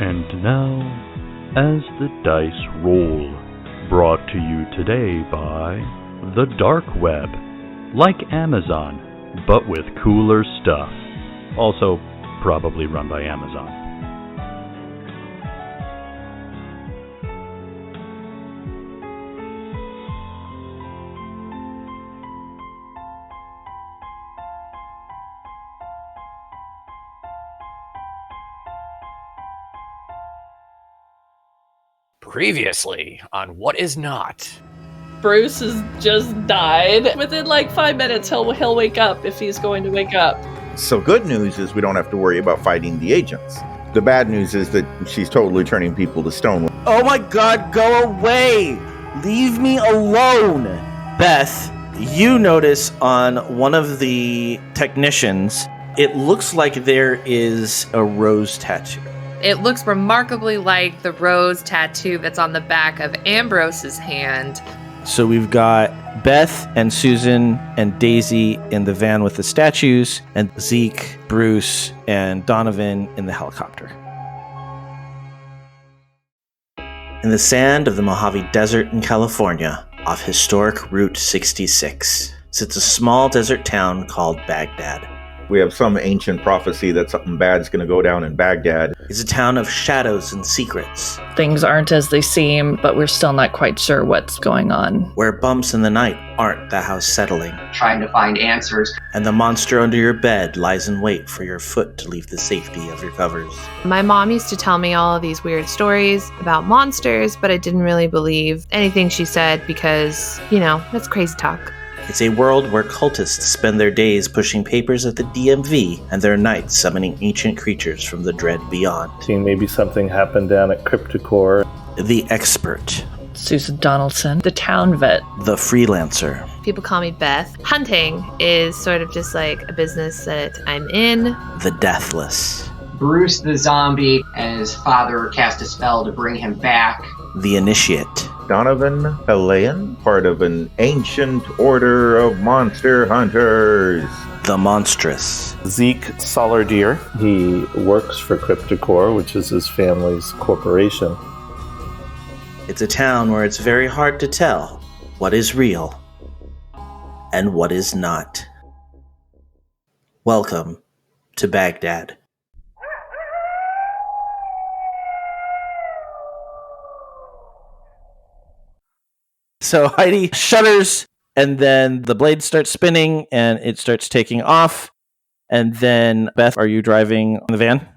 And now, as the dice roll, brought to you today by the Dark Web, like Amazon, but with cooler stuff. Also, probably run by Amazon. Previously on What Is Not. Bruce has just died. Within like 5 minutes, he'll wake up if he's going to wake up. So good news is we don't have to worry about fighting the agents. The bad news is that she's totally turning people to stone. Oh my god, go away! Leave me alone! Beth, you notice on one of the technicians, it looks like there is a rose tattoo. It looks remarkably like the rose tattoo that's on the back of Ambrose's hand. So we've got Beth and Susan and Daisy in the van with the statues, and Zeke, Bruce, and Donovan in the helicopter. In the sand of the Mojave Desert in California, off historic Route 66, sits a small desert town called Baghdad. We have some ancient prophecy that something bad's going to go down in Baghdad. It's a town of shadows and secrets, Things aren't as they seem, but we're still not quite sure what's going on. where bumps in the night aren't the house settling, trying to find answers. and the monster under your bed lies in wait for your foot to leave the safety of your covers. My mom used to tell me all of these weird stories about monsters, but I didn't really believe anything she said because, that's crazy talk. It's a world where cultists spend their days pushing papers at the DMV and their nights summoning ancient creatures from the dread beyond. Seeing maybe something happened down at Cryptocore. The expert, Susan Donaldson, the town vet. the freelancer, People call me Beth. Hunting is sort of just like a business that I'm in. the deathless, Bruce the zombie and his father cast a spell to bring him back. the initiate, Donovan Helayan, part of an ancient order of monster hunters. the monstrous, Zeke Solardier. He works for Cryptocore, which is his family's corporation. It's a town where it's very hard to tell what is real and what is not. Welcome to Baghdad. So Heidi shudders, and then the blade starts spinning, and it starts taking off. And then, Beth, are you driving the van?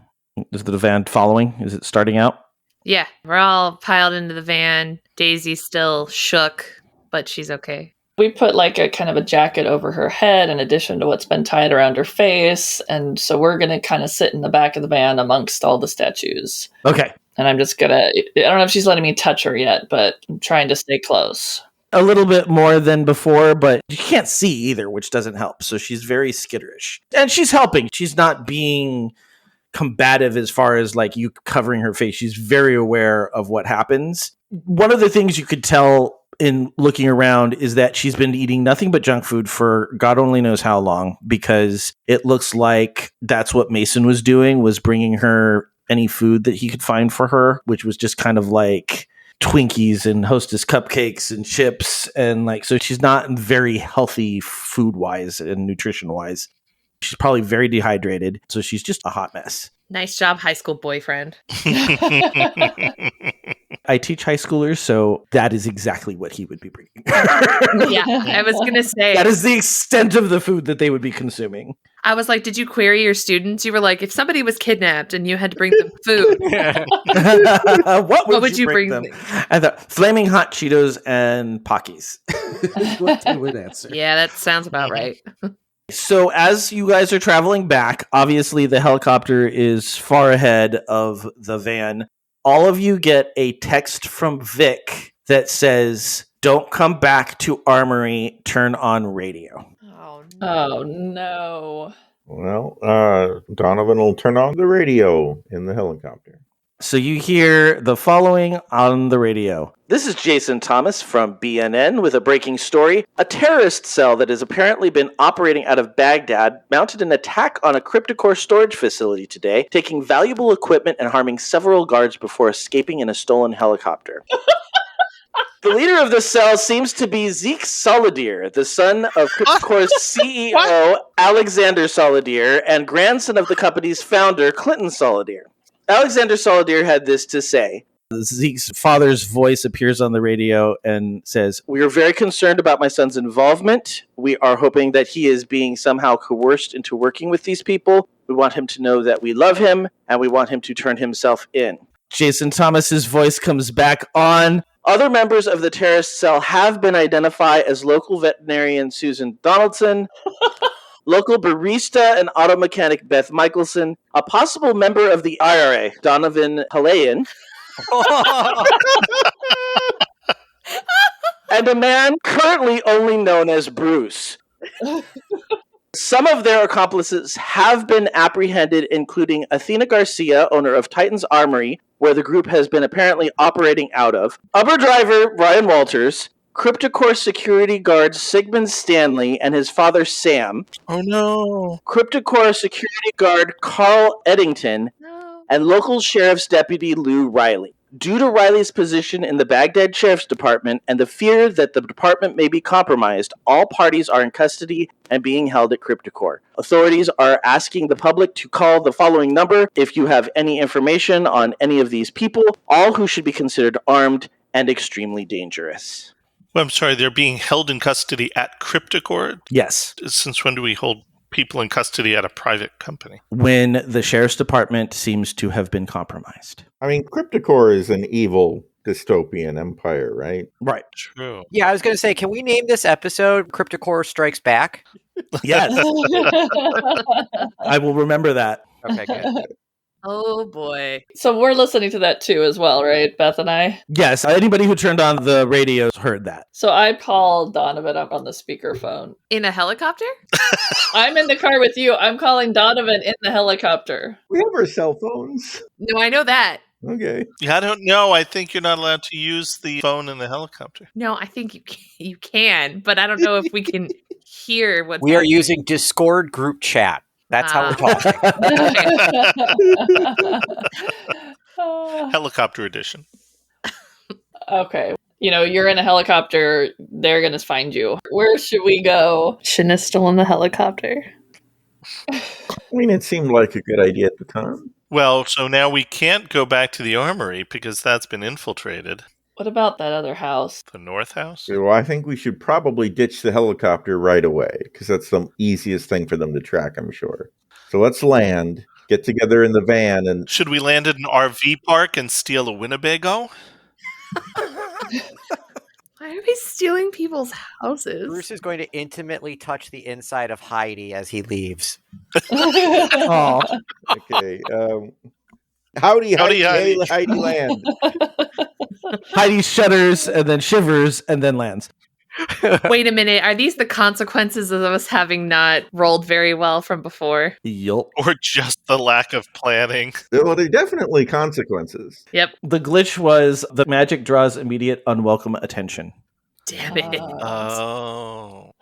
Is the van following? Is it starting out? Yeah, we're all piled into the van. Daisy's still shook, but she's okay. We put like a kind of a jacket over her head in addition to what's been tied around her face. And so we're going to kind of sit in the back of the van amongst all the statues. Okay. And I'm just going to, I don't know if she's letting me touch her yet, but I'm trying to stay close. A little bit more than before, but you can't see either, which doesn't help. So she's very skitterish. And she's helping. She's not being combative as far as like you covering her face. She's very aware of what happens. One of the things you could tell in looking around is that she's been eating nothing but junk food for God only knows how long, because it looks like that's what Mason was doing, was bringing her any food that he could find for her, which was just kind of like Twinkies and Hostess cupcakes and chips. And like, so she's not very healthy food wise and nutrition wise. She's probably very dehydrated. So she's just a hot mess. Nice job, high school boyfriend. I teach high schoolers, so that is exactly what he would be bringing. Yeah, I was going to say. That is the extent of the food that they would be consuming. I was like, did you query your students? You were like, if somebody was kidnapped and you had to bring them food, what would you bring them? them? I thought flaming hot Cheetos and Pockies. What they would answer. Yeah, that sounds about right. So as you guys are traveling back, obviously the helicopter is far ahead of the van. All of you get a text from Vic that says, "Don't come back to Armory, turn on radio." Oh, no. Well, Donovan will turn on the radio in the helicopter. So you hear the following on the radio. This is Jason Thomas from BNN with a breaking story. A terrorist cell that has apparently been operating out of Baghdad mounted an attack on a CryptoCore storage facility today, taking valuable equipment and harming several guards before escaping in a stolen helicopter. The leader of the cell seems to be Zeke Solidir, the son of CryptoCore's CEO Alexander Solidir and grandson of the company's founder Clinton Solidir. Alexander Solidir had this to say. Zeke's father's voice appears on the radio and says, "We are very concerned about my son's involvement. We are hoping that he is being somehow coerced into working with these people. We want him to know that we love him, and we want him to turn himself in." Jason Thomas's voice comes back on. Other members of the terrorist cell have been identified as local veterinarian Susan Donaldson, local barista and auto mechanic Beth Michelson, a possible member of the IRA, Donovan Halayan, and a man currently only known as Bruce. Some of their accomplices have been apprehended, including Athena Garcia, owner of Titan's Armory, where the group has been apparently operating out of, Uber driver Ryan Walters, CryptoCore security guard Sigmund Stanley and his father Sam. Oh no. CryptoCore security guard Carl Eddington. No. And local sheriff's deputy Lou Riley. Due to Riley's position in the Baghdad Sheriff's Department and the fear that the department may be compromised, all parties are in custody and being held at CryptoCore. Authorities are asking the public to call the following number if you have any information on any of these people, all who should be considered armed and extremely dangerous. Well, I'm sorry, they're being held in custody at CryptoCore? Yes. Since when do we hold people in custody at a private company? When the Sheriff's Department seems to have been compromised. I mean, CryptoCore is an evil dystopian empire, right? Right. True. Yeah, I was going to say, can we name this episode CryptoCore Strikes Back? Yes. I will remember that. Okay, good. Oh boy. So we're listening to that too as well, right, Beth and I? Yes, anybody who turned on the radio heard that. So I called Donovan up on the speakerphone. In a helicopter? I'm in the car with you. I'm calling Donovan in the helicopter. We have our cell phones. No, I know that. Okay. Yeah, I don't know. I think you're not allowed to use the phone in the helicopter. No, I think you can, but I don't know if we can hear what We are using Discord group chat. That's how we're talking. Helicopter edition. Okay. You know, you're in a helicopter. They're going to find you. Where should we go? Shouldn't have stolen the helicopter. I mean, it seemed like a good idea at the time. Well, so now we can't go back to the armory because that's been infiltrated. What about that other house? The North House? So I think we should probably ditch the helicopter right away because that's the easiest thing for them to track, I'm sure. So let's land, get together in the van, and... Should we land at an RV park and steal a Winnebago? Why are we stealing people's houses? Bruce is going to intimately touch the inside of Heidi as he leaves. Oh. Okay. Howdy, Heidi. Heidi land. Heidi shudders and then shivers and then lands. Wait a minute. Are these the consequences of us having not rolled very well from before? Yup. Or just the lack of planning? Well, there are definitely consequences. Yep. The glitch was the magic draws immediate unwelcome attention. Damn it. Oh.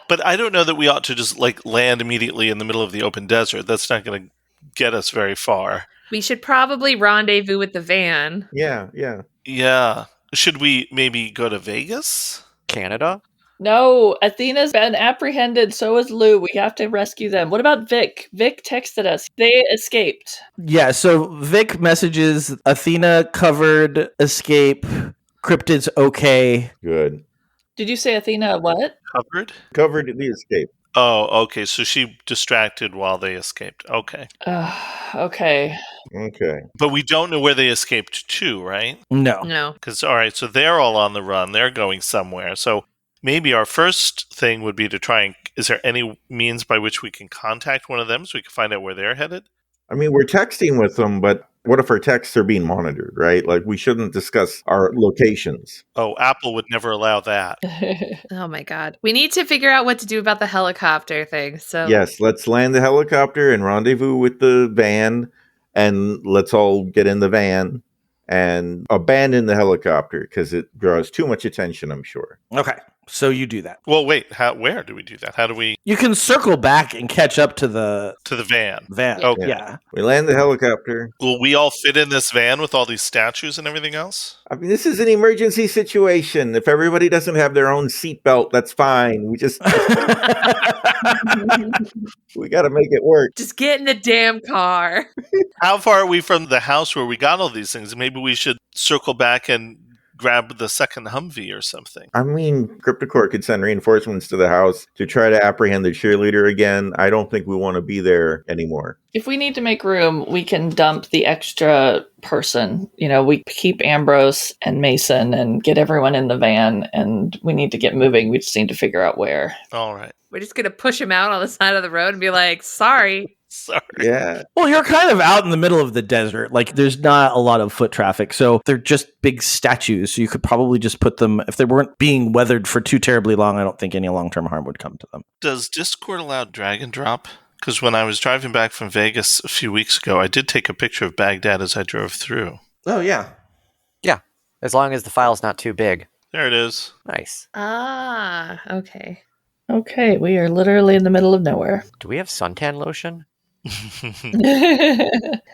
But I don't know that we ought to just land immediately in the middle of the open desert. That's not going to get us very far. We should probably rendezvous with the van. Yeah. Yeah. Should we maybe go to Vegas? Canada? No, Athena's been apprehended. So is Lou. We have to rescue them. What about Vic? Vic texted us. They escaped. Yeah, so Vic messages Athena covered, escape, cryptid's okay. Good. Did you say Athena what? Covered the escape. Oh, okay. So she distracted while they escaped. Okay. Okay. Okay. But we don't know where they escaped to, right? No. No. Because, all right, so they're all on the run. They're going somewhere. So maybe our first thing would be to try and... Is there any means by which we can contact one of them so we can find out where they're headed? I mean, we're texting with them, but what if our texts are being monitored, right? Like, we shouldn't discuss our locations. Oh, Apple would never allow that. Oh my god. We need to figure out what to do about the helicopter thing. So Yes, let's land the helicopter and rendezvous with the van, and let's all get in the van and abandon the helicopter because it draws too much attention, I'm sure. Okay, so you do that. Well, wait. Where do we do that? How do we You can circle back and catch up to the van? van. Oh, yeah. We land the helicopter. Will we all fit in this van with all these statues and everything else? I mean, this is an emergency situation. If everybody doesn't have their own seatbelt, that's fine. We just we got to make it work. Just get in the damn car. How far are we from the house where we got all these things? Maybe we should circle back and grab the second Humvee or something. I mean, CryptoCorp could send reinforcements to the house to try to apprehend the cheerleader again. I don't think we want to be there anymore. If we need to make room, we can dump the extra person. We keep Ambrose and Mason and get everyone in the van, and we need to get moving. We just need to figure out where. All right. We're just going to push him out on the side of the road and be like, sorry. Yeah. Well, you're kind of out in the middle of the desert. Like, there's not a lot of foot traffic. So they're just big statues. So you could probably just put them, if they weren't being weathered for too terribly long, I don't think any long-term harm would come to them. Does Discord allow drag and drop? Because when I was driving back from Vegas a few weeks ago, I did take a picture of Baghdad as I drove through. Oh, yeah. Yeah, as long as the file's not too big. There it is. Nice. Ah, okay. Okay, we are literally in the middle of nowhere. Do we have suntan lotion?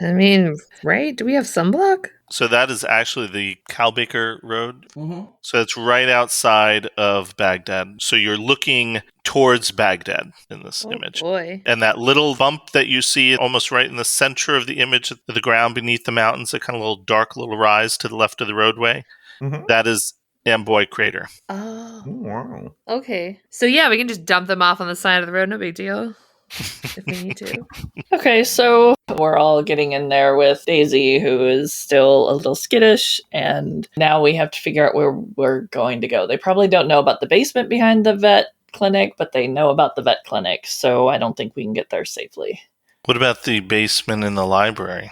I mean, right? Do we have sunblock? So that is actually the Calbaker Road. Mm-hmm. So it's right outside of Baghdad. So you're looking towards Baghdad in this image. Boy. And that little bump that you see almost right in the center of the image, the ground beneath the mountains, that kind of little dark little rise to the left of the roadway, that is Amboy Crater. Oh. Wow. Okay. So yeah, we can just dump them off on the side of the road. No big deal. If we need to. Okay, so we're all getting in there with Daisy, who is still a little skittish, and now we have to figure out where we're going to go. They probably don't know about the basement behind the vet clinic, but they know about the vet clinic, so I don't think we can get there safely. What about the basement in the library?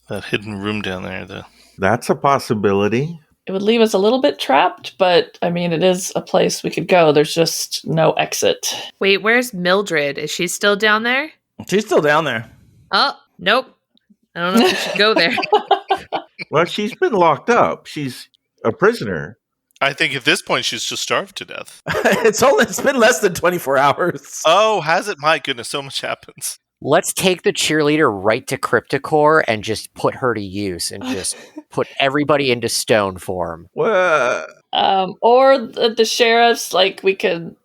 That hidden room down there? That's a possibility. It would leave us a little bit trapped, but I mean, it is a place we could go. There's just no exit. Wait, where's Mildred? Is she still down there? She's still down there. Oh, nope. I don't know if we should go there. Well, she's been locked up. She's a prisoner. I think at this point she's just starved to death. It's been less than 24 hours. Oh, has it? My goodness, so much happens. Let's take the cheerleader right to CryptoCorp and just put her to use and just put everybody into stone form. What? Or the sheriff's, we could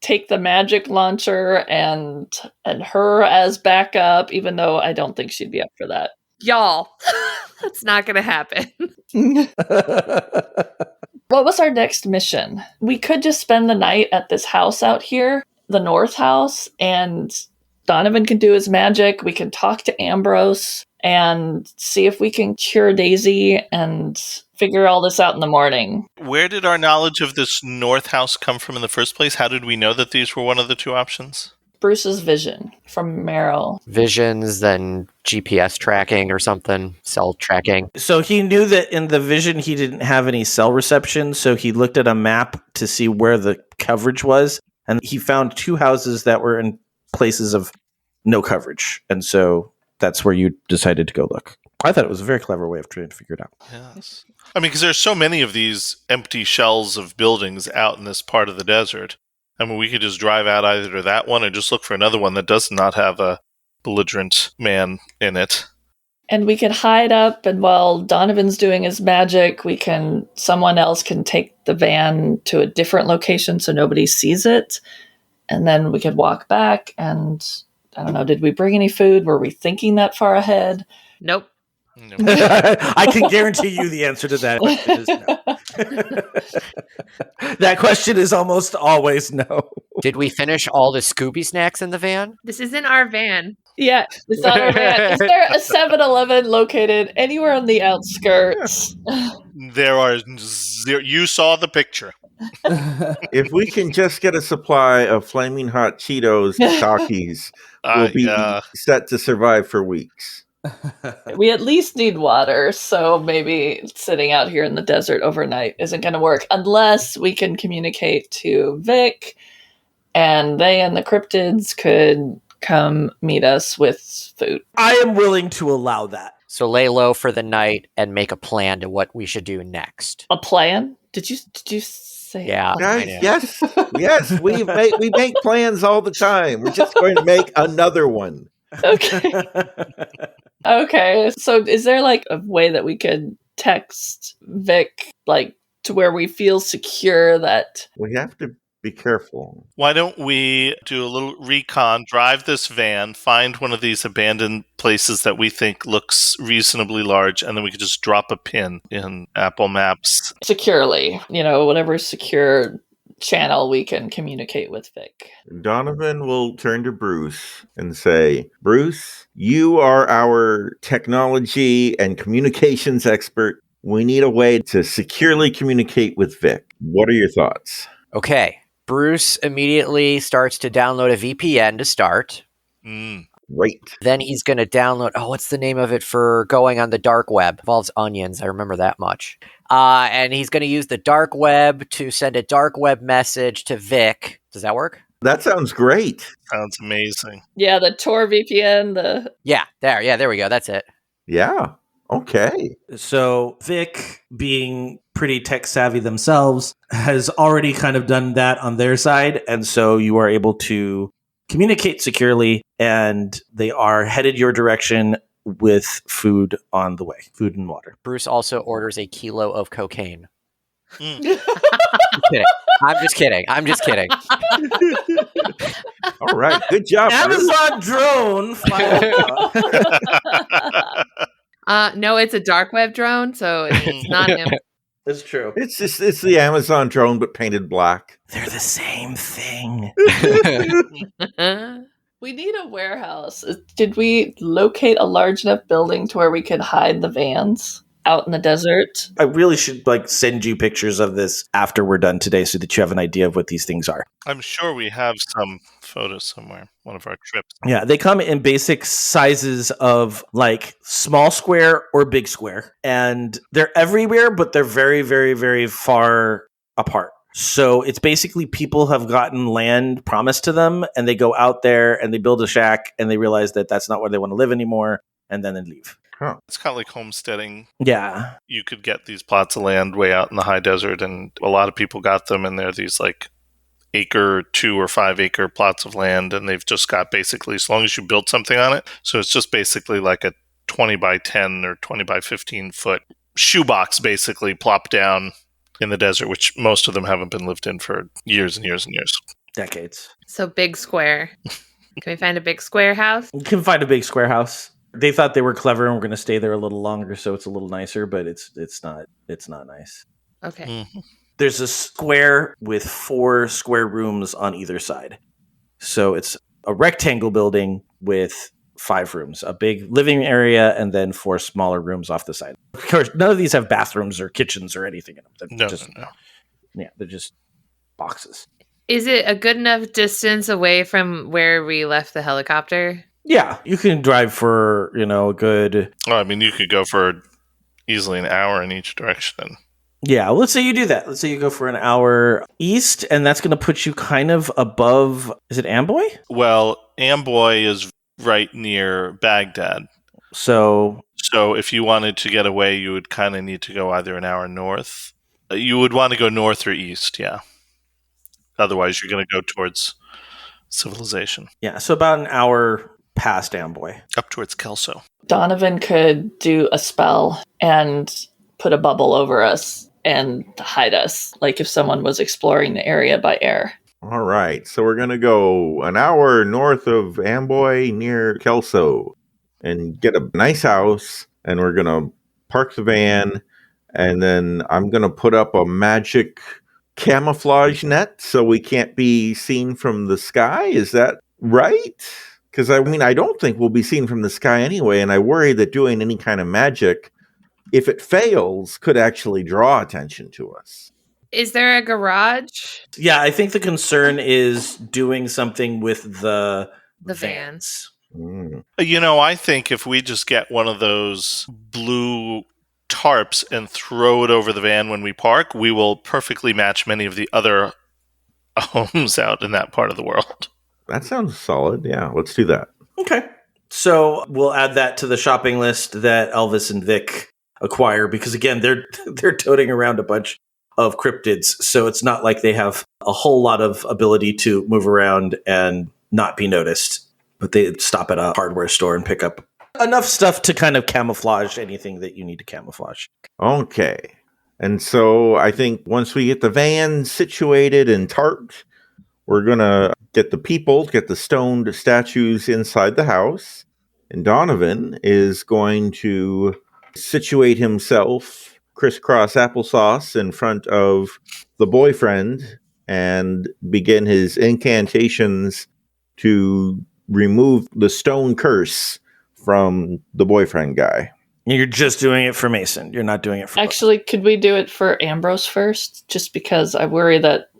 take the magic launcher and her as backup, even though I don't think she'd be up for that. Y'all, that's not going to happen. What was our next mission? We could just spend the night at this house out here, the North House, and Donovan can do his magic. We can talk to Ambrose and see if we can cure Daisy and figure all this out in the morning. Where did our knowledge of this North House come from in the first place? How did we know that these were one of the two options? Bruce's vision from Meryl. Visions, then GPS tracking or something, cell tracking. So he knew that in the vision he didn't have any cell reception, so he looked at a map to see where the coverage was, and he found two houses that were in places of no coverage, and so that's where you decided to go look. I thought it was a very clever way of trying to figure it out. Yes. I mean, because there's so many of these empty shells of buildings out in this part of the desert. I mean, we could just drive out either to that one or just look for another one that does not have a belligerent man in it. And we can hide up, and while Donovan's doing his magic, someone else can take the van to a different location so nobody sees it. And then we could walk back, and I don't know, did we bring any food? Were we thinking that far ahead? Nope. No. I can guarantee you the answer to that question is no. That question is almost always no. Did we finish all the Scooby snacks in the van? This isn't our van. Yeah, it's not our van. Is there a 7-Eleven located anywhere on the outskirts? There are zero. You saw the picture. If we can just get a supply of flaming hot Cheetos and Takis, we'll be set to survive for weeks. We at least need water, so maybe sitting out here in the desert overnight isn't going to work unless we can communicate to Vic, and they and the cryptids could come meet us with food. I am willing to allow that. So lay low for the night and make a plan to what we should do next. A plan? Did you say? Yeah. Guys, I know. yes, we make plans all the time. We're just going to make another one. Okay. Okay. So is there like a way that we could text Vic, like to where we feel secure that We have to be careful. Why don't we do a little recon, drive this van, find one of these abandoned places that we think looks reasonably large, and then we could just drop a pin in Apple Maps. securely, whatever secure channel we can communicate with Vic? Donovan will turn to Bruce and say, Bruce, you are our technology and communications expert. We need a way to securely communicate with Vic. What are your thoughts? Okay. Bruce immediately starts to download a VPN to start. Great. Then he's going to download, what's the name of it for going on the dark web? Involves onions. I remember that much. And he's going to use the dark web to send a dark web message to Vic. Does that work? That sounds great. Sounds amazing. Yeah, the Tor VPN, Yeah, there we go. That's it. Yeah. Okay. So Vic, being pretty tech savvy themselves, has already kind of done that on their side. And so you are able to communicate securely, and they are headed your direction with food on the way, food and water. Bruce also orders a kilo of cocaine. Mm. I'm just kidding. All right. Good job, Bruce. Amazon drone. No, it's a dark web drone, so it's not him. It's true. It's the Amazon drone, but painted black. They're the same thing. we need a warehouse. Did we locate a large enough building to where we could hide the vans out in the desert? I really should send you pictures of this after we're done today so that you have an idea of what these things are. I'm sure we have some photos somewhere, one of our trips. Yeah, they come in basic sizes of small square or big square. And they're everywhere, but they're very, very, very far apart. So it's basically people have gotten land promised to them, and they go out there and they build a shack, and they realize that that's not where they want to live anymore, and then they leave. Huh. It's kind of like homesteading. Yeah. You could get these plots of land way out in the high desert, and a lot of people got them, and they're these 2 or 5 acre plots of land, and they've just got basically, as long as you build something on it, so it's just basically like a 20 by 10 or 20 by 15 foot shoebox basically plopped down in the desert, which most of them haven't been lived in for years and years and years. Decades. So big square. Can we find a big square house? You can find a big square house. They thought they were clever and we're going to stay there a little longer, so it's a little nicer, but it's not nice. Okay. Mm-hmm. There's a square with 4 square rooms on either side. So it's a rectangle building with 5 rooms, a big living area, and then 4 smaller rooms off the side. Of course, none of these have bathrooms or kitchens or anything in them. No. Yeah, they're just boxes. Is it a good enough distance away from where we left the helicopter? Yeah, you can drive for, a good... Oh, I mean, you could go for easily an hour in each direction. Yeah, well, let's say you do that. Let's say you go for an hour east, and that's going to put you kind of above... Is it Amboy? Well, Amboy is right near Baghdad. So if you wanted to get away, you would kind of need to go either an hour north. You would want to go north or east, yeah. Otherwise, you're going to go towards civilization. Yeah, so about an hour past Amboy. Up towards Kelso. Donovan could do a spell and put a bubble over us and hide us, like if someone was exploring the area by air. All right. So we're going to go an hour north of Amboy near Kelso and get a nice house, and we're going to park the van, and then I'm going to put up a magic camouflage net so we can't be seen from the sky. Is that right? Because I don't think we'll be seen from the sky anyway, and I worry that doing any kind of magic, if it fails, could actually draw attention to us. Is there a garage? Yeah, I think the concern is doing something with the vans. Mm. I think if we just get one of those blue tarps and throw it over the van when we park, we will perfectly match many of the other homes out in that part of the world. That sounds solid. Yeah, let's do that. Okay. So we'll add that to the shopping list that Elvis and Vic acquire because, again, they're toting around a bunch of cryptids. So it's not like they have a whole lot of ability to move around and not be noticed. But they stop at a hardware store and pick up enough stuff to kind of camouflage anything that you need to camouflage. Okay. And so I think once we get the van situated and tarped, we're going to get the stoned statues inside the house. And Donovan is going to situate himself crisscross applesauce in front of the boyfriend and begin his incantations to remove the stone curse from the boyfriend guy. You're just doing it for Mason. You're not doing it for Actually, could we do it for Ambrose first? Just because I worry that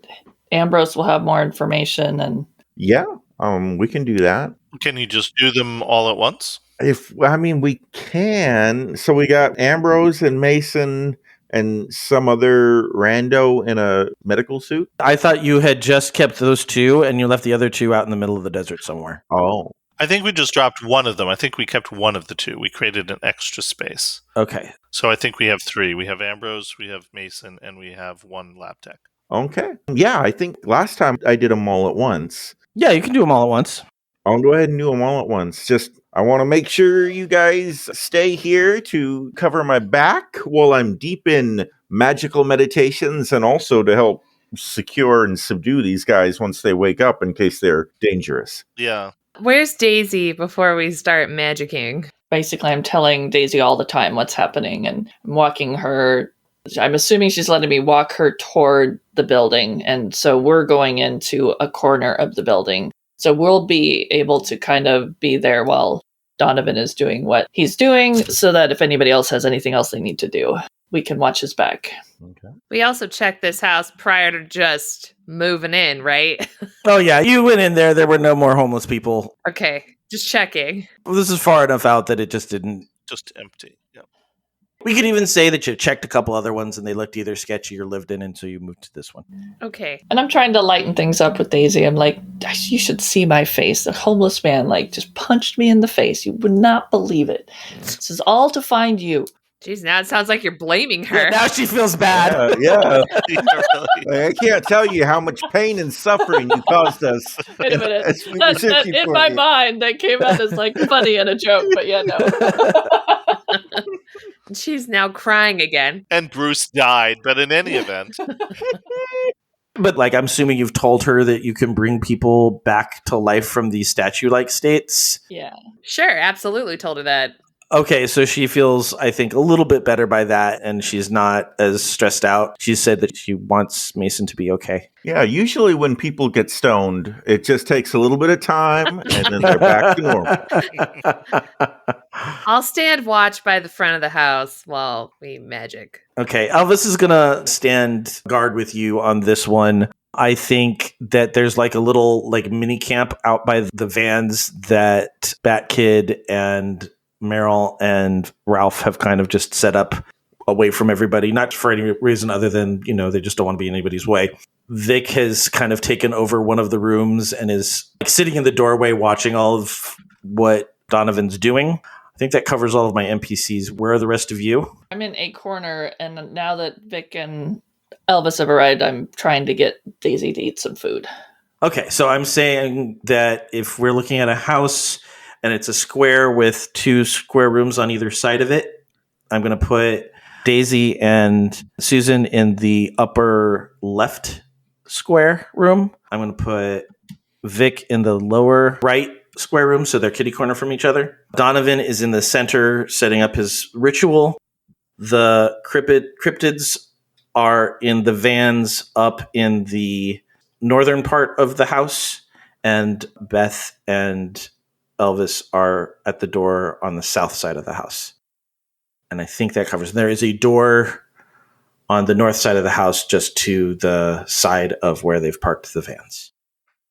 Ambrose will have more information and... Yeah, we can do that. Can you just do them all at once? We can. So we got Ambrose and Mason and some other rando in a medical suit. I thought you had just kept those two and you left the other two out in the middle of the desert somewhere. Oh. I think we just dropped one of them. I think we kept one of the two. We created an extra space. Okay. So I think we have three. We have Ambrose, we have Mason, and we have one lab tech. Okay. Yeah, I think last time I did them all at once. Yeah, you can do them all at once. I'll go ahead and do them all at once. Just, I want to make sure you guys stay here to cover my back while I'm deep in magical meditations and also to help secure and subdue these guys once they wake up in case they're dangerous. Yeah. Where's Daisy before we start magicking? Basically, I'm telling Daisy all the time what's happening and I'm walking her. I'm assuming she's letting me walk her toward the building. And so we're going into a corner of the building. So we'll be able to kind of be there while Donovan is doing what he's doing so that if anybody else has anything else they need to do, we can watch his back. Okay. We also checked this house prior to just moving in, right? Oh, yeah. You went in there. There were no more homeless people. Okay. Just checking. Well, this is far enough out that it just didn't. Just empty. Yeah. We could even say that you checked a couple other ones and they looked either sketchy or lived in, and so you moved to this one. Okay. And I'm trying to lighten things up with Daisy. I'm like, you should see my face. The homeless man just punched me in the face. You would not believe it. This is all to find you. Jeez, now it sounds like you're blaming her. Yeah, now she feels bad. Yeah. I can't tell you how much pain and suffering you caused us. Wait a minute. That in my mind, that came out as funny and a joke, but yeah, no. She's now crying again. And Bruce died, but in any event. But I'm assuming you've told her that you can bring people back to life from these statue-like states. Yeah. Sure, absolutely told her that. Okay, so she feels, I think, a little bit better by that, and she's not as stressed out. She said that she wants Mason to be okay. Yeah, usually when people get stoned, it just takes a little bit of time, and then they're back to normal. I'll stand watch by the front of the house while we magic. Okay, Elvis is going to stand guard with you on this one. I think that there's a little mini camp out by the vans that Bat Kid and Meryl and Ralph have kind of just set up away from everybody, not for any reason other than, they just don't want to be in anybody's way. Vic has kind of taken over one of the rooms and is sitting in the doorway watching all of what Donovan's doing. I think that covers all of my NPCs. Where are the rest of you? I'm in a corner, and now that Vic and Elvis have arrived, I'm trying to get Daisy to eat some food. Okay, so I'm saying that if we're looking at a house and it's a square with two square rooms on either side of it, I'm going to put Daisy and Susan in the upper left square room. I'm going to put Vic in the lower right square room, so they're kitty corner from each other. Donovan is in the center setting up his ritual. The cryptids are in the vans up in the northern part of the house, and Beth and Elvis are at the door on the south side of the house. And I think that covers. There is a door on the north side of the house just to the side of where they've parked the vans.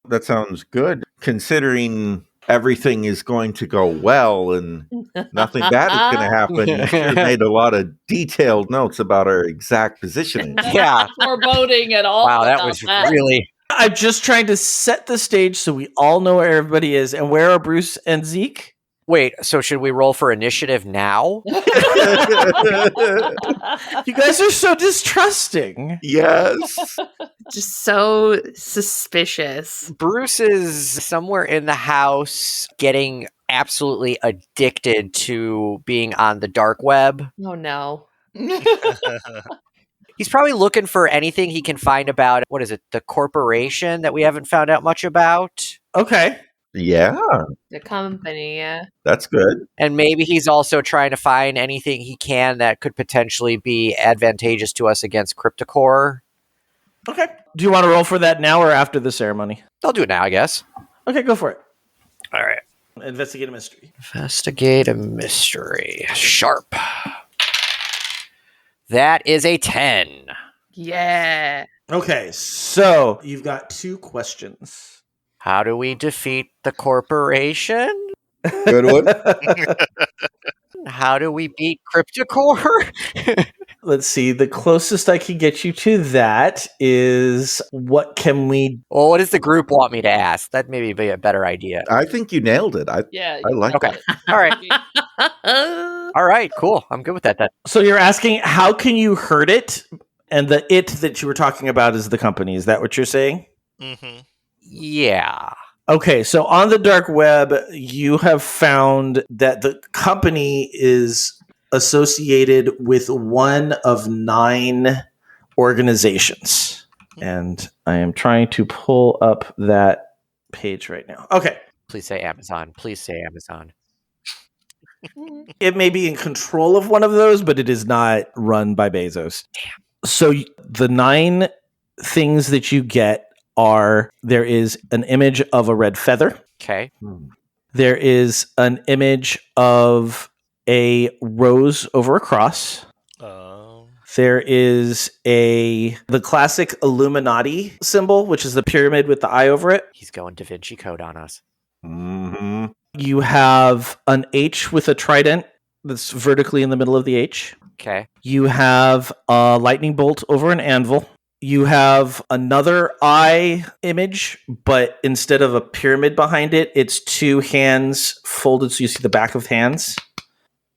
That sounds good, considering everything is going to go well and nothing bad is going to happen. You sure made a lot of detailed notes about our exact positioning. Yeah. Foreboding at all. Wow, that was really I'm just trying to set the stage so we all know where everybody is. And where are Bruce and Zeke? Wait, so should we roll for initiative now? You guys are so distrusting. Yes. Just so suspicious. Bruce is somewhere in the house getting absolutely addicted to being on the dark web. Oh no. He's probably looking for anything he can find about, what is it, the corporation that we haven't found out much about. Okay. Yeah, The company, yeah. that's good. And maybe he's also trying to find anything he can that could potentially be advantageous to us against Cryptocore. Okay. Do you want to roll for that now or after the ceremony? I'll do it now, I guess. Okay, go for it. All right. Investigate a mystery. Investigate a mystery. Sharp. That is a 10. Yeah. Okay, so you've got 2 questions. How do we defeat the corporation? Good one. How do we beat Cryptocore? Let's see. The closest I can get you to that is what can we... Well, what does the group want me to ask? That maybe be a better idea. I think you nailed it. I like Okay. it. All right. All right. Cool. I'm good with that then. So you're asking, how can you hurt it? And the it that you were talking about is the company. Is that what you're saying? Mm-hmm. Yeah. Okay, so on the dark web, you have found that the company is associated with one of 9 organizations. And I am trying to pull up that page right now. Okay. Please say Amazon. Please say Amazon. It may be in control of one of those, but it is not run by Bezos. Damn. So the 9 things that you get are, there is an image of a red feather. Okay. There is an image of a rose over a cross. There is the classic Illuminati symbol, which is the pyramid with the eye over it. He's going Da Vinci Code on us. Mm-hmm. You have an H with a trident that's vertically in the middle of the H. Okay. You have a lightning bolt over an anvil. You have another eye image, but instead of a pyramid behind it, it's 2 hands folded, so you see the back of hands.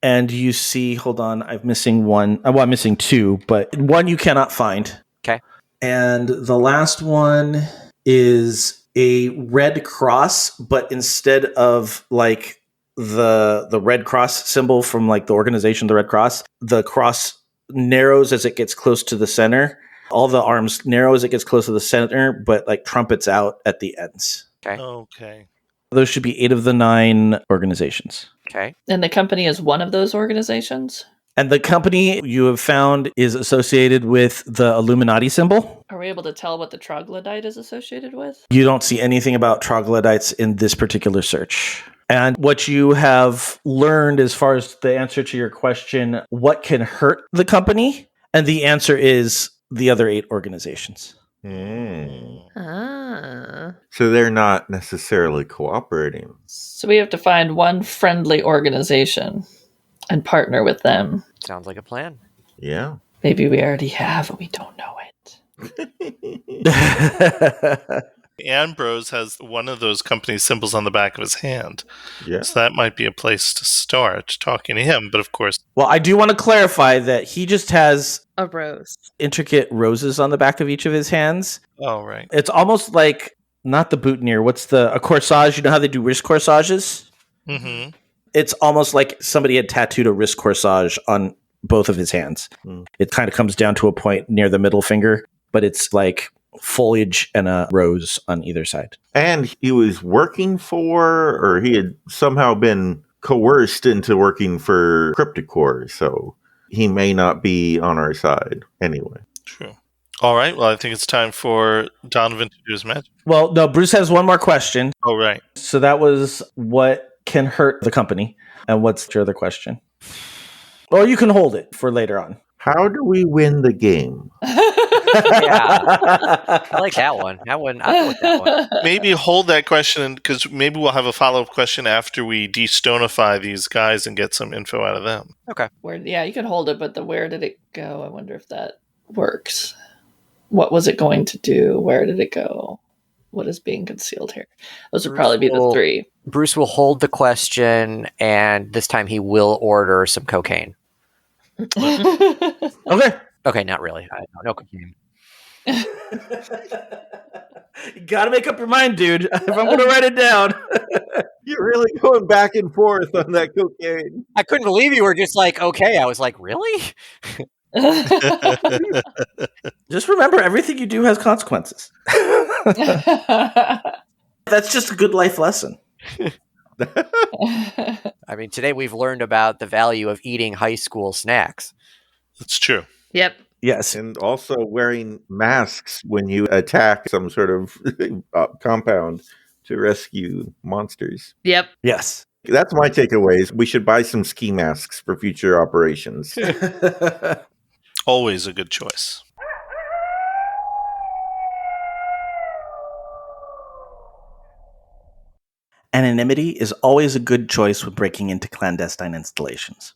And you see, hold on, I'm missing one. Well, I'm missing 2, but one you cannot find. Okay. And the last one is a red cross, but instead of like the red cross symbol from like the organization, the Red Cross, the cross narrows as it gets close to the center. All the arms narrow as it gets close to the center, but like trumpets out at the ends. Okay. Okay. Those should be 8 of the 9 organizations. Okay. And the company is one of those organizations? And the company you have found is associated with the Illuminati symbol. Are we able to tell what the troglodyte is associated with? You don't see anything about troglodytes in this particular search. And what you have learned as far as the answer to your question, what can hurt the company? And the answer is the other 8 organizations. So they're not necessarily cooperating. So we have to find one friendly organization and partner with them. Sounds like a plan. Yeah. Maybe we already have, and we don't know it. Ambrose has one of those company symbols on the back of his hand. Yeah. So that might be a place to start talking to him. But of course, Well, I do want to clarify that he just has A rose. intricate roses on the back of each of his hands. oh, right. It's almost like, not the boutonniere, a corsage? You know how they do wrist corsages? Mm-hmm. It's almost like somebody had tattooed a wrist corsage on both of his hands. It kind of comes down to a point near the middle finger, but it's like foliage and a rose on either side. And he was working for, or he had somehow been coerced into working for Cryptocore, so he may not be on our side anyway. True. All right. Well, I think it's time for Donovan to do his magic. Well, no, Bruce has one more question. Oh, right. So that was what can hurt the company. And what's your other question? Or you can hold it for later on. How do we win the game? I like that one. I'll go with that one. Maybe hold that question because maybe we'll have a follow-up question after we de-stonify these guys and get some info out of them. Okay. You can hold it, but where did it go? I wonder if that works. What was it going to do? Where did it go? what is being concealed here. Those would probably be the three. Bruce will hold the question, and this time he will order some cocaine. Okay. Okay, not really. No cocaine. You gotta make up your mind, dude. If I'm gonna write it down. You're really going back and forth on that cocaine. I couldn't believe you were just like, okay. I was like, really? Just remember, everything you do has consequences. That's just a good life lesson. I mean, today we've learned about the value of eating high school snacks. That's true. Yep. Yes. And also wearing masks when you attack some sort of compound to rescue monsters. Yep. Yes. That's my takeaways. We should buy some ski masks for future operations. Always a good choice. Anonymity is always a good choice when breaking into clandestine installations.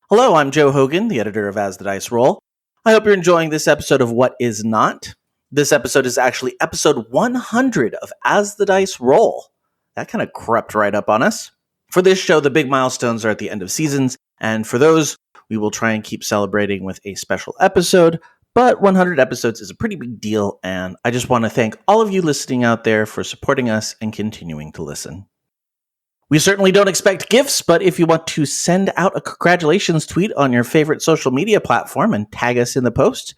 Hello, I'm Joe Hogan, the editor of As the Dice Roll. I hope you're enjoying this episode of What Is Not. This episode is actually episode 100 of As the Dice Roll. That kind of crept right up on us. For this show, the big milestones are at the end of seasons, and for those, we will try and keep celebrating with a special episode, but 100 episodes is a pretty big deal, and I just want to thank all of you listening out there for supporting us and continuing to listen. We certainly don't expect gifts, but if you want to send out a congratulations tweet on your favorite social media platform and tag us in the post,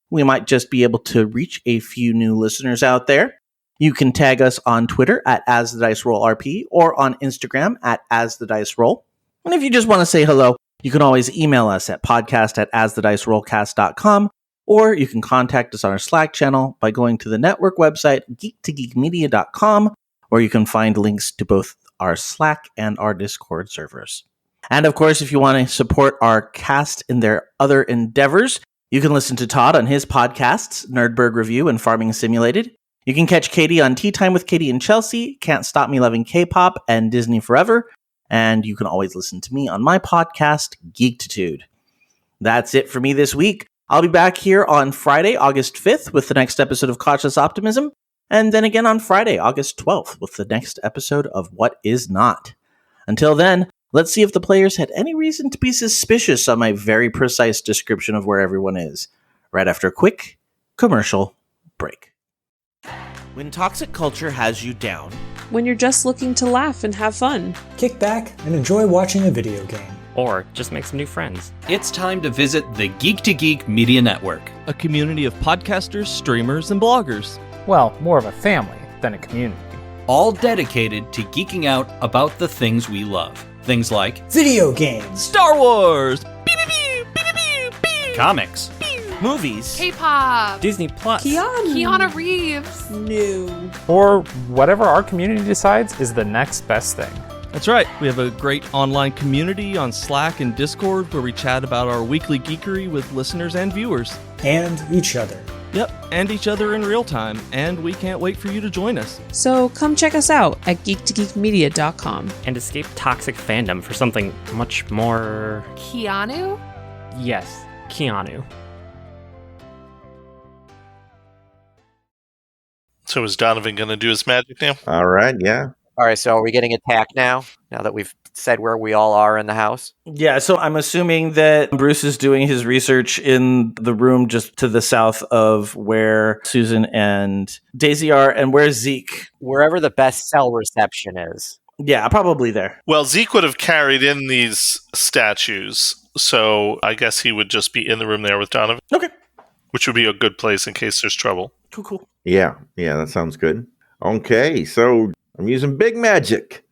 we might just be able to reach a few new listeners out there. You can tag us on Twitter at AsTheDiceRollRP or on Instagram at AsTheDiceRoll. And if you just want to say hello, you can always email us at podcast@AsTheDiceRollcast.com, or you can contact us on our Slack channel by going to the network website, geek2geekmedia.com, where you can find links to both our Slack and our Discord servers. And of course, if you want to support our cast in their other endeavors, you can listen to Todd on his podcasts, Nerdberg Review and Farming Simulated. You can catch Katie on Tea Time with Katie and Chelsea, Can't Stop Me Loving K-Pop, and Disney Forever. And you can always listen to me on my podcast, Geektitude. That's it for me this week. I'll be back here on Friday, August 5th, with the next episode of Cautious Optimism. And then again on Friday, August 12th, with the next episode of What Is Not. Until then, let's see if the players had any reason to be suspicious on my very precise description of where everyone is, right after a quick commercial break. When toxic culture has you down, when you're just looking to laugh and have fun, kick back and enjoy watching a video game, or just make some new friends, it's time to visit the Geek to Geek Media Network, a community of podcasters, streamers, and bloggers. Well, more of a family than a community. All dedicated to geeking out about the things we love. Things like video games, Star Wars, comics, movies, K-pop, Disney Plus, Keanu Reeves, new, or whatever our community decides is the next best thing. That's right. We have a great online community on Slack and Discord where we chat about our weekly geekery with listeners and viewers. And each other. Yep, and each other in real time, and we can't wait for you to join us. So come check us out at geek2geekmedia.com. And escape toxic fandom for something much more... Keanu? Yes, Keanu. So is Donovan going to do his magic now? All right, yeah. All right, so are we getting attacked now that we've said where we all are in the house? Yeah, so I'm assuming that Bruce is doing his research in the room just to the south of where Susan and Daisy are, and where's Zeke? Wherever the best cell reception is. Yeah, probably there. Well, Zeke would have carried in these statues, so I guess he would just be in the room there with Donovan. Okay. Which would be a good place in case there's trouble. Cool. Yeah, that sounds good. Okay, so I'm using big magic.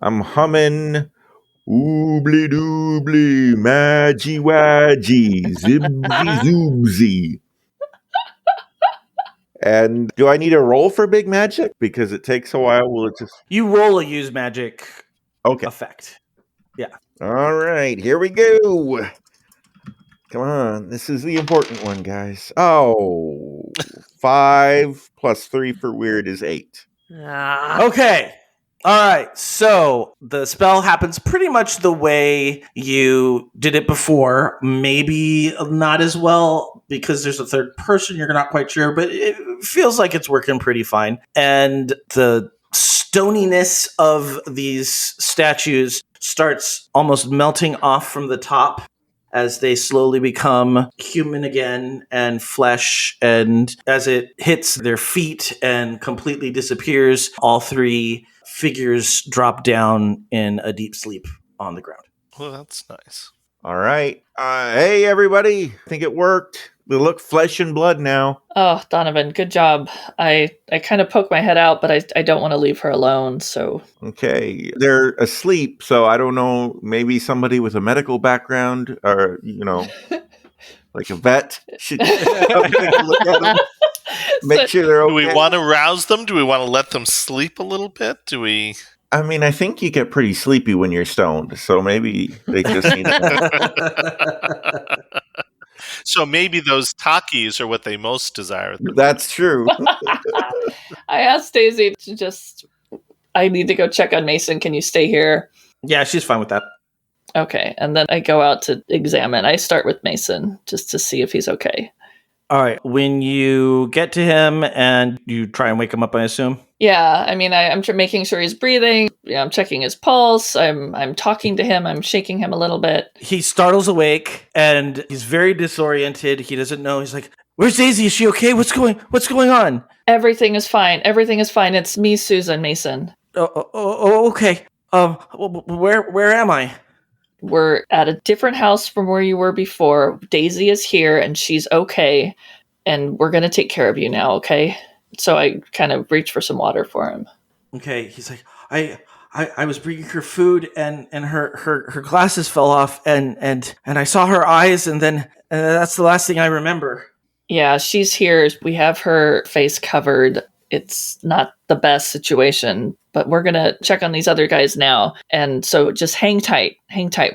I'm humming oobly doobly, maggy waggy, zibzy zoobzy. And do I need a roll for big magic? Because it takes a while. Will it just... You roll a use magic effect. Yeah. All right, here we go. Come on, this is the important one, guys. Oh, 5 plus 3 for weird is 8. Okay. All right. So the spell happens pretty much the way you did it before. Maybe not as well because there's a third person, you're not quite sure, but it feels like it's working pretty fine. And the stoniness of these statues starts almost melting off from the top as they slowly become human again and flesh. And as it hits their feet and completely disappears, all three figures drop down in a deep sleep on the ground. Well, that's nice. All right. Hey, everybody. I think it worked. They look flesh and blood now. Oh, Donovan, good job. I kind of poke my head out, but I don't want to leave her alone, so... Okay. They're asleep, so I don't know. Maybe somebody with a medical background or, like a vet should come take a look at them. Make sure they're okay. Do we want to rouse them? Do we want to let them sleep a little bit? Do we... I mean, I think you get pretty sleepy when you're stoned, so maybe they just need to... So maybe those Takis are what they most desire. That's true. I asked Daisy to I need to go check on Mason. Can you stay here? Yeah, she's fine with that. Okay, and then I go out to examine. I start with Mason just to see if he's okay. All right. When you get to him and you try and wake him up, I assume? Yeah, I mean, I'm making sure he's breathing. Yeah, I'm checking his pulse. I'm talking to him. I'm shaking him a little bit. He startles awake and he's very disoriented. He doesn't know. He's like, "Where's Daisy? Is she okay? What's going on?" Everything is fine. Everything is fine. It's me, Susan, Mason. Oh, okay. Where am I? We're at a different house from where you were before. Daisy is here and she's okay. And we're going to take care of you now, okay? So I kind of reach for some water for him. Okay. He's like, I was bringing her food and her glasses fell off and I saw her eyes and that's the last thing I remember. Yeah, she's here. We have her face covered. It's not the best situation, but we're going to check on these other guys now. And so just hang tight.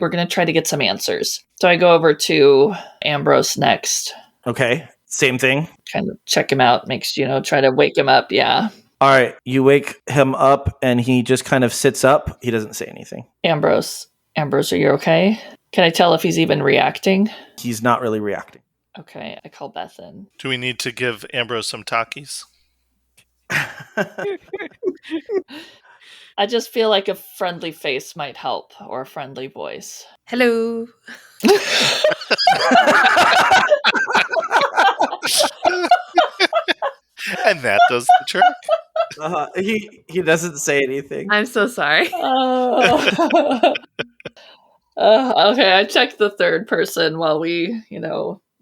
We're going to try to get some answers. So I go over to Ambrose next. Okay. Same thing. Kind of check him out, try to wake him up. Yeah. All right. You wake him up and he just kind of sits up. He doesn't say anything. Ambrose, are you okay? Can I tell if he's even reacting? He's not really reacting. Okay. I call Beth in. Do we need to give Ambrose some Takis? I just feel like a friendly face might help, or a friendly voice. Hello. And that does the trick. He doesn't say anything. I'm so sorry. Okay, I check the third person while we,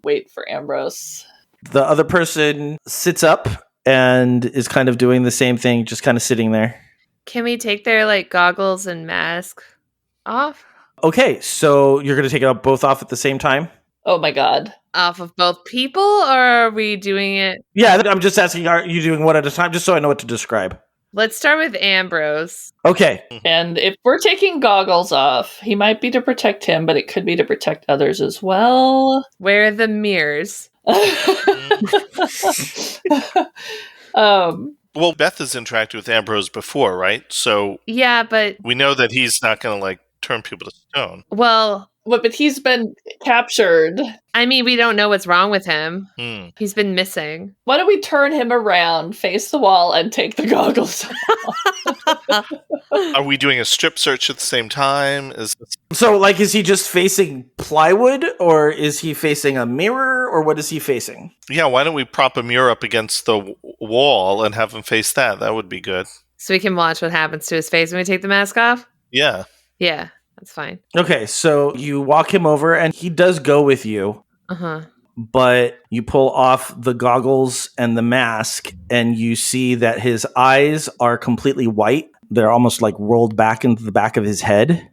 wait for Ambrose. The other person sits up and is kind of doing the same thing, just kind of sitting there. Can we take their goggles and mask off? Okay, so you're going to take it both off at the same time? Oh my god. Off of both people, or are we doing it? Yeah, I'm just asking, are you doing one at a time, just so I know what to describe? Let's start with Ambrose. Okay. And if we're taking goggles off, he might be to protect him, but it could be to protect others as well. Where are the mirrors? Well, Beth has interacted with Ambrose before, right? So yeah, but we know that he's not going to turn people to stone. Well, but he's been captured. I mean, we don't know what's wrong with him. He's been missing. Why don't we turn him around, face the wall, and take the goggles off? Are we doing a strip search at the same time? So, is he just facing plywood, or is he facing a mirror, or what is he facing? Yeah, why don't we prop a mirror up against the wall and have him face that? That would be good. So we can watch what happens to his face when we take the mask off? Yeah. Yeah, that's fine. Okay, so you walk him over, and he does go with you. Uh-huh. But you pull off the goggles and the mask, and you see that his eyes are completely white. They're almost rolled back into the back of his head.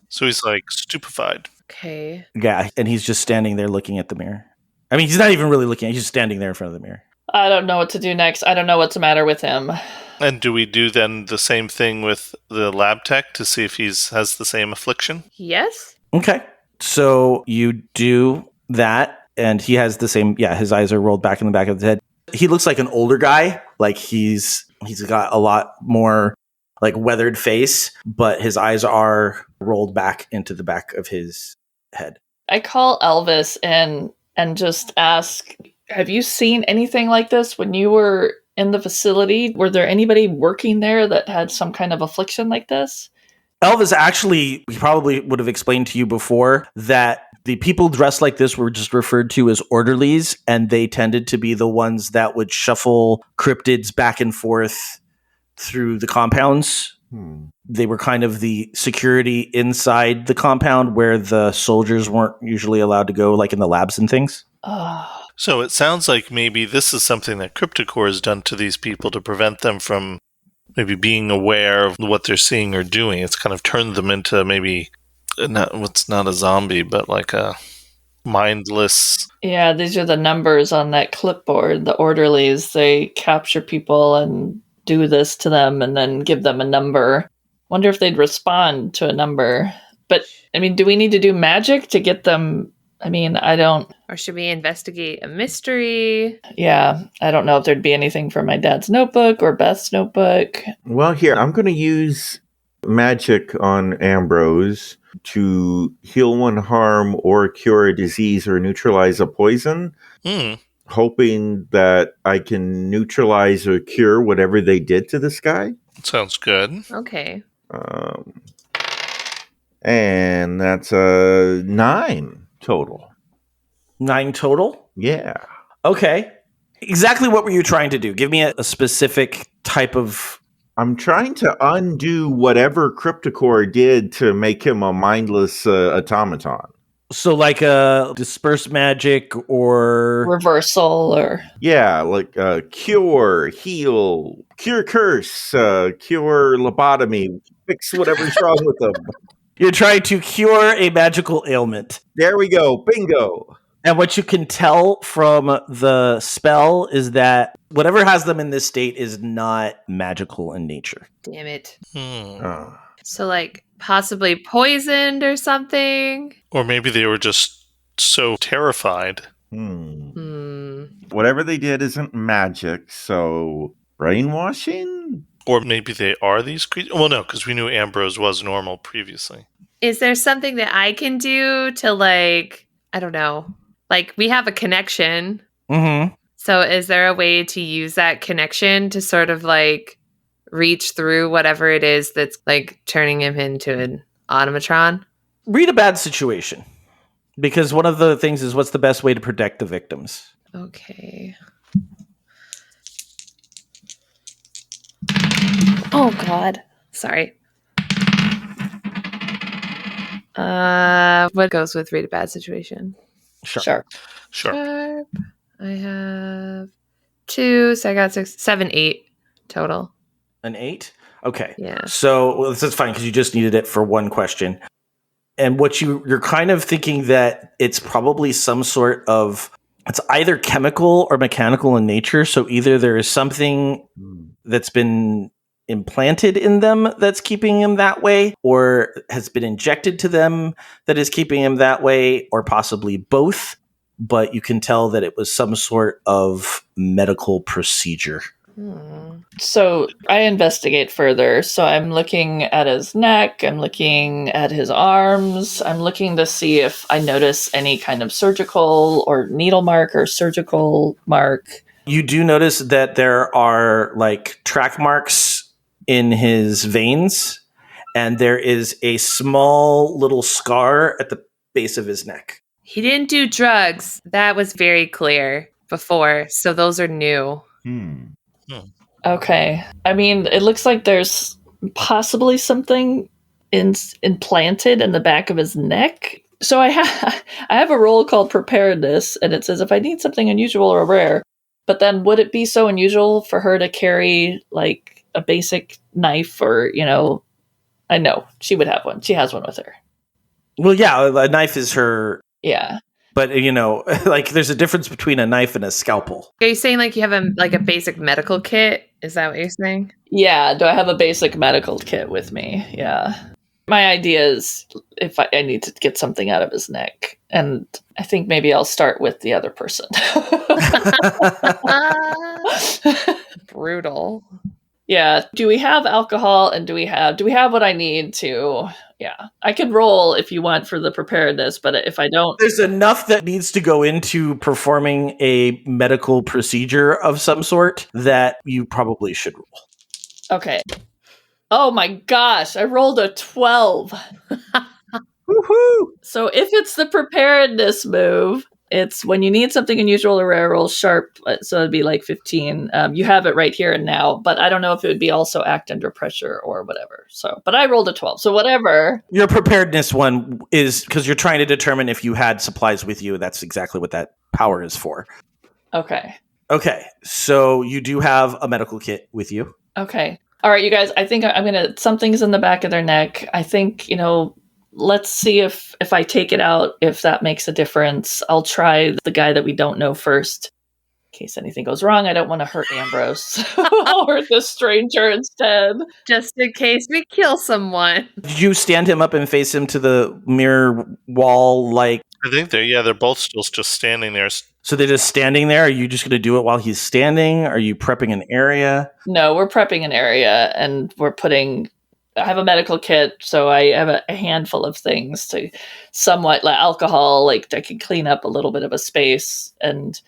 So he's stupefied. Okay. Yeah, and he's just standing there looking at the mirror. I mean, he's not even really looking. He's just standing there in front of the mirror. I don't know what to do next. I don't know what's the matter with him. And do we do then the same thing with the lab tech to see if he has the same affliction? Yes. Okay. So you do that, and he has the same, his eyes are rolled back in the back of his head. He looks like an older guy. He's got a lot more weathered face, but his eyes are rolled back into the back of his head. I call Elvis and and just ask, have you seen anything like this when you were in the facility? Were there anybody working there that had some kind of affliction like this? Elvis, actually, he probably would have explained to you before that the people dressed like this were just referred to as orderlies, and they tended to be the ones that would shuffle cryptids back and forth through the compounds. They were kind of the security inside the compound where the soldiers weren't usually allowed to go, like in the labs and things. So it sounds like maybe this is something that Cryptocore has done to these people to prevent them from maybe being aware of what they're seeing or doing. It's kind of turned them into maybe what's not a zombie, but like a mindless. Yeah, these are the numbers on that clipboard. The orderlies, they capture people and do this to them and then give them a number. Wonder if they'd respond to a number. But, I mean, do we need to do magic to get them? I mean, I don't. Or should we investigate a mystery? Yeah, I don't know if there'd be anything from my dad's notebook or Beth's notebook. Well, here, I'm going to use magic on Ambrose to heal one harm or cure a disease or neutralize a poison, hoping that I can neutralize or cure whatever they did to this guy. Sounds good. Okay. And that's a 9 total. 9 total? Yeah. Okay. Exactly what were you trying to do? Give me a specific type of... I'm trying to undo whatever Cryptocore did to make him a mindless automaton. So like a disperse magic or... reversal or... Yeah, like cure, heal, cure curse, cure lobotomy, fix whatever's wrong with them. You're trying to cure a magical ailment. There we go. Bingo. And what you can tell from the spell is that whatever has them in this state is not magical in nature. Damn it. Oh. So, like, possibly poisoned or something? Or maybe they were just so terrified. Whatever they did isn't magic, so brainwashing? Or maybe they are these creatures. Well, no, because we knew Ambrose was normal previously. Is there something that I can do to, like, I don't know. Like, we have a connection. Mm-hmm. So is there a way to use that connection to sort of, like, reach through whatever it is that's, like, turning him into an automatron? Read a bad situation. Because one of the things is what's the best way to protect the victims. Okay. Oh, God. Sorry. What goes with read a bad situation? Sharp. Sharp. I have 2, so I got 6, 7, 8 total. An 8? Okay. Yeah. So this is fine because you just needed it for one question. And what you're kind of thinking that it's probably some sort of, it's either chemical or mechanical in nature. So either there is something that's been implanted in them that's keeping him that way, or has been injected to them that is keeping him that way, or possibly both. But you can tell that it was some sort of medical procedure. So I investigate further. So I'm looking at his neck, I'm looking at his arms, I'm looking to see if I notice any kind of surgical or needle mark or surgical mark. You do notice that there are like track marks in his veins, and there is a small little scar at the base of his neck. He didn't do drugs. That was very clear before. So those are new. Okay. I mean, it looks like there's possibly something implanted in the back of his neck. So I have a roll called preparedness, and it says if I need something unusual or rare, but then would it be so unusual for her to carry like a basic knife or, I know she would have one. She has one with her. Well, yeah, a knife is her. Yeah. But, like there's a difference between a knife and a scalpel. Are you saying like you have a basic medical kit? Is that what you're saying? Yeah. Do I have a basic medical kit with me? Yeah. My idea is if I need to get something out of his neck. And I think maybe I'll start with the other person. Brutal. Yeah. Do we have alcohol, and do we have what I need to Yeah. I could roll if you want for the preparedness, but if I don't... There's enough that needs to go into performing a medical procedure of some sort that you probably should roll. Okay. Oh my gosh, I rolled a 12. Woohoo! So if it's the preparedness move, it's when you need something unusual or rare, roll sharp. So it'd be like 15. You have it right here and now, but I don't know if it would be also act under pressure or whatever. So, but I rolled a 12. So whatever. Your preparedness one is because you're trying to determine if you had supplies with you. That's exactly what that power is for. Okay. Okay. So you do have a medical kit with you. Okay. All right, you guys, I think something's in the back of their neck. I think, let's see if I take it out, if that makes a difference. I'll try the guy that we don't know first. In case anything goes wrong, I don't want to hurt Ambrose. I'll hurt this stranger instead. Just in case we kill someone. Did you stand him up and face him to the mirror wall like... I think they're both still just standing there. So they're just standing there? Are you just going to do it while he's standing? Are you prepping an area? No, we're prepping an area, and I have a medical kit, so I have a handful of things to somewhat, like alcohol, like I can clean up a little bit of a space. And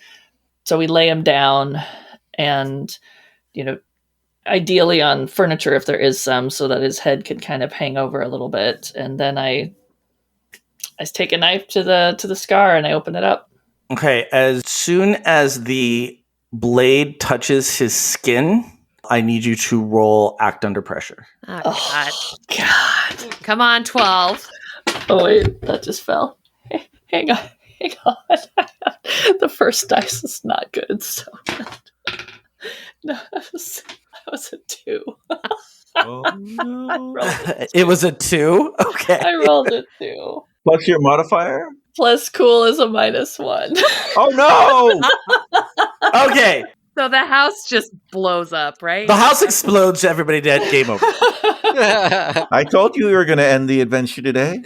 so we lay him down and, ideally on furniture if there is some, so that his head can kind of hang over a little bit. And then I take a knife to the scar and I open it up. Okay, as soon as the blade touches his skin, I need you to roll act under pressure. Oh, God. Come on, 12. Oh, wait, that just fell. Hang on. The first dice is not good, so... No, that was a 2. Oh, no. It was a 2? Okay. I rolled a 2. Plus your modifier? Plus cool is a -1. Oh, no! Okay. So the house just blows up, right? The house explodes, everybody dead, game over. I told you we were going to end the adventure today.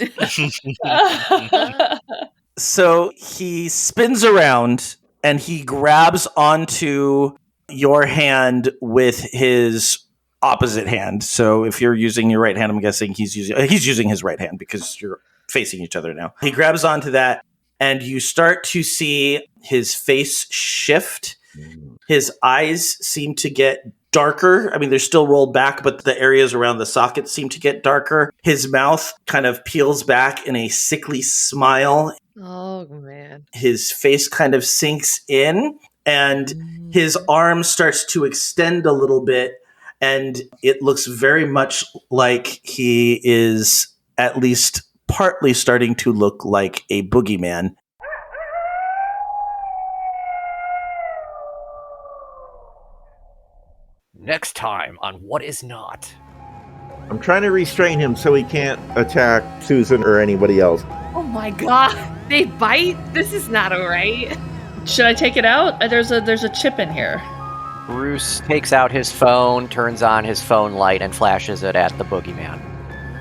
So he spins around and he grabs onto your hand with his opposite hand. So if you're using your right hand, I'm guessing he's using his right hand because you're facing each other now. He grabs onto that and you start to see his face shift. His eyes seem to get darker. I mean, they're still rolled back, but the areas around the sockets seem to get darker. His mouth kind of peels back in a sickly smile. Oh, man. His face kind of sinks in and his arm starts to extend a little bit. And it looks very much like he is at least partly starting to look like a boogeyman. Next time on What Is Not. I'm trying to restrain him so he can't attack Susan or anybody else. Oh my God. They bite? This is not all right. Should I take it out? There's a chip in here. Bruce takes out his phone, turns on his phone light, and flashes it at the boogeyman.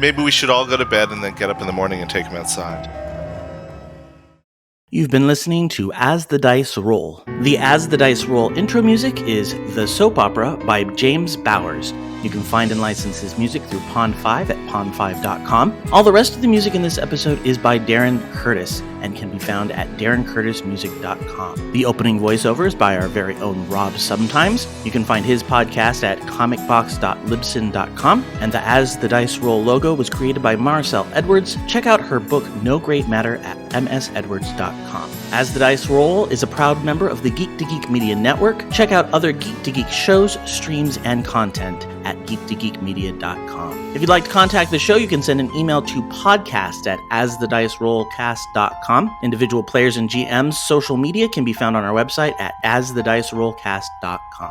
Maybe we should all go to bed and then get up in the morning and take him outside. You've been listening to As the Dice Roll. The As the Dice Roll intro music is The Soap Opera by James Bowers. You can find and license his music through Pond5 at pond5.com. All the rest of the music in this episode is by Darren Curtis and can be found at darrencurtismusic.com. The opening voiceover is by our very own Rob Sometimes. You can find his podcast at comicbox.libsyn.com. And the As the Dice Roll logo was created by Maricel Edwards. Check out her book No Great Matter at msedwards.com. As the Dice Roll is a proud member of the Geek to Geek Media Network. Check out other Geek to Geek shows, streams, and content at geektogeekmedia.com. If you'd like to contact the show, you can send an email to podcast@asthedicerollcast.com. Individual players and GMs' social media can be found on our website at asthedicerollcast.com.